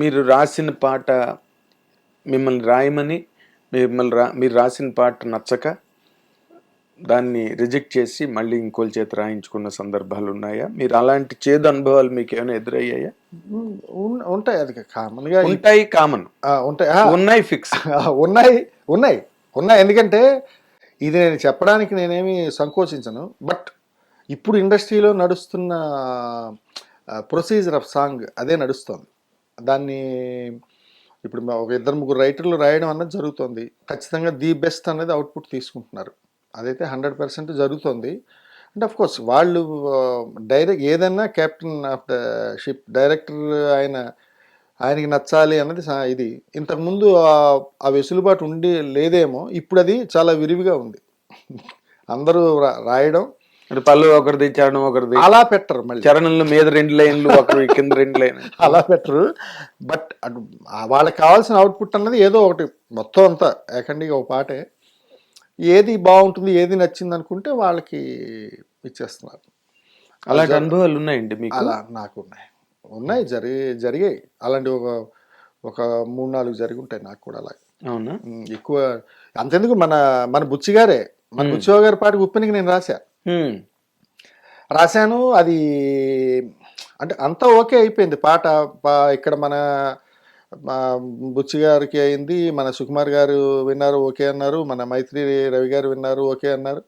మీరు రాసిన పాట మిమ్మల్ని రాయమని మీరు రాసిన పాట నచ్చక దాన్ని రిజెక్ట్ చేసి మళ్ళీ ఇంకోళ్ళ చేత రాయించుకున్న సందర్భాలు ఉన్నాయా? మీరు అలాంటి చేదు అనుభవాలు మీకు ఏమైనా ఎదురయ్యాయా? ఉంటాయి, అది కామన్గా ఉంటాయి, కామన్ ఉంటాయి, ఉన్నాయి, ఫిక్స్ ఉన్నాయి ఉన్నాయి ఉన్నాయి. ఎందుకంటే ఇది నేను చెప్పడానికి నేనేమి సంకోచించను. బట్ ఇప్పుడు ఇండస్ట్రీలో నడుస్తున్న ప్రొసీజర్ ఆఫ్ సాంగ్ అదే నడుస్తుంది. దాన్ని ఇప్పుడు ఒక 2-3 రైటర్లు రాయడం అన్నది జరుగుతుంది. ఖచ్చితంగా ది బెస్ట్ అనేది అవుట్పుట్ తీసుకుంటున్నారు. అదైతే 100% జరుగుతుంది. అండ్ ఆఫ్ కోర్స్ వాళ్ళు డైరెక్ట్ ఏదైనా captain of the ship director ఆయనకి నచ్చాలి అన్నది ఇది. ఇంతకుముందు ఆ వెసులుబాటు ఉండి లేదేమో, ఇప్పుడు అది చాలా విరివిగా ఉంది. అందరూ రాయడం, పళ్ళు ఒకరిది, చరణం ఒకరిది, అలా పెట్టరు. మళ్ళీ చరణంలో మీద 2 లైన్లు, ఒకరు కింద 2 లైన్లు అలా పెట్టరు. బట్ వాళ్ళకి కావాల్సిన అవుట్పుట్ అన్నది ఏదో ఒకటి, మొత్తం అంతా ఏకండిగా ఒక పాటే. ఏది బాగుంటుంది, ఏది నచ్చింది అనుకుంటే వాళ్ళకి ఇచ్చేస్తున్నారు. అలాంటి అనుభవాలు ఉన్నాయండి మీకు? అలా నాకు ఉన్నాయి, జరిగాయి అలాంటి ఒక 3-4 జరిగి ఉంటాయి నాకు కూడా. అలా అవునా? ఎక్కువ అంతెందుకు, మన బుచ్చి గారే, మన బుచ్చిబాబు గారి పాటకు ఉప్పెనికి నేను రాశాను. అది అంటే అంతా ఓకే అయిపోయింది పాట. ఇక్కడ మన బుచ్చి గారికి అయింది, మన సుకుమార్ గారు విన్నారు, ఓకే అన్నారు, మన మైత్రి రవి గారు విన్నారు, ఓకే అన్నారు,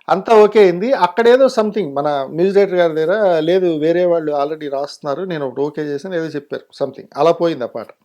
అంతా ఓకే అయింది. అక్కడేదో సంథింగ్ మన మ్యూజిక్ డైరెక్టర్ గారి దగ్గర లేదు, వేరే వాళ్ళు ఆల్రెడీ రాస్తున్నారు, నేను ఒకటి ఓకే చేశాను ఏదో చెప్పారు, సంథింగ్ అలా పోయింది ఆ పాట.